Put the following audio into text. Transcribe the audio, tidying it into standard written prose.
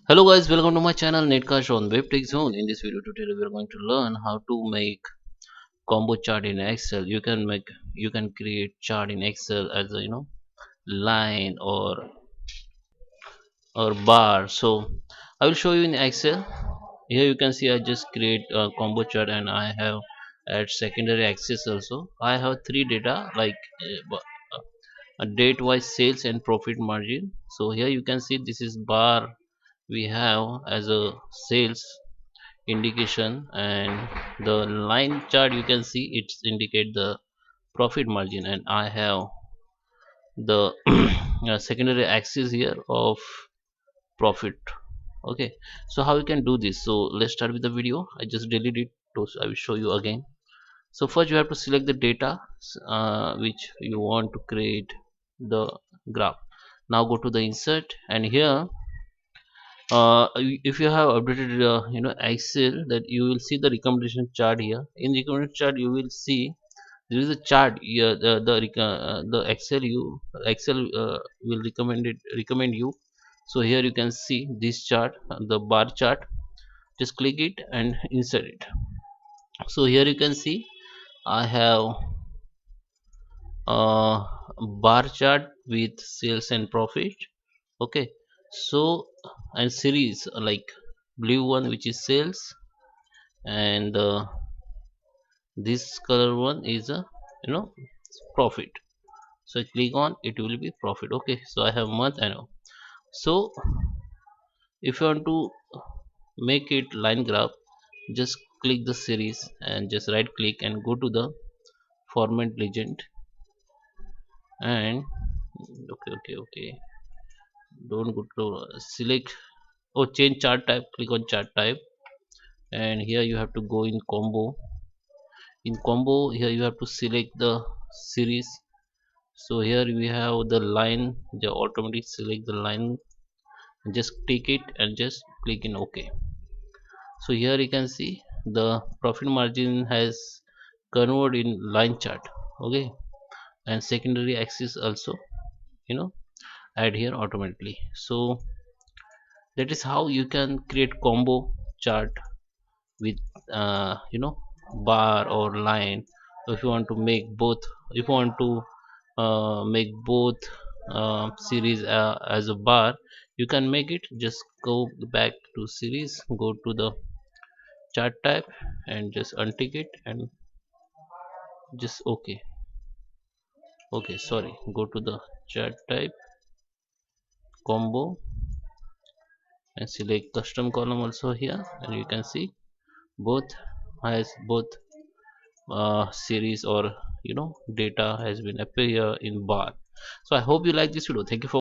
Hello guys, welcome to my channel NetCast on WebTech Zone. In this video tutorial, we are going to learn how to make combo chart in Excel. You can create chart in Excel as a line or bar. So I will show you in Excel. Here you can see I just create a combo chart and I have add secondary axis also. I have three data like a date wise sales and profit margin. So here you can see this is bar we have as a sales indication, and the line chart you can see it's indicate the profit margin, and I have the secondary axis here of profit. Okay, so how you can do this? So let's start with the video. I just delete it, so I will show you again. So first you have to select the data which you want to create the graph. Now go to the insert, and here if you have updated Excel, that you will see the recommendation chart. Here in recommendation chart you will see there is a chart here. The Excel will recommend you. So here you can see this chart, the bar chart. Just click it and insert it. So here you can see I have a bar chart with sales and profit. Okay, so and series like blue one which is sales, and this color one is a you know profit. So I click on it, will be profit. Okay, so I have month and hour. So if you want to make it line graph, just click the series and just right click and go to the format legend, and okay, don't go to select. Oh, change chart type, click on chart type, and here you have to go in combo. In combo here you have to select the series. So here we have the line, the automatic select the line, just take it and just click in OK. So here you can see the profit margin has converted in line chart. Okay, and secondary axis also you know add here automatically. So that is how you can create combo chart with bar or line. If you want to make both, if you want to make both series as a bar, you can make it. Just go back to series, go to the chart type and just untick it and just okay, sorry, go to the chart type combo and select custom column also here, and you can see both has both series or data has been appear in bar. So I hope you like this video. Thank you for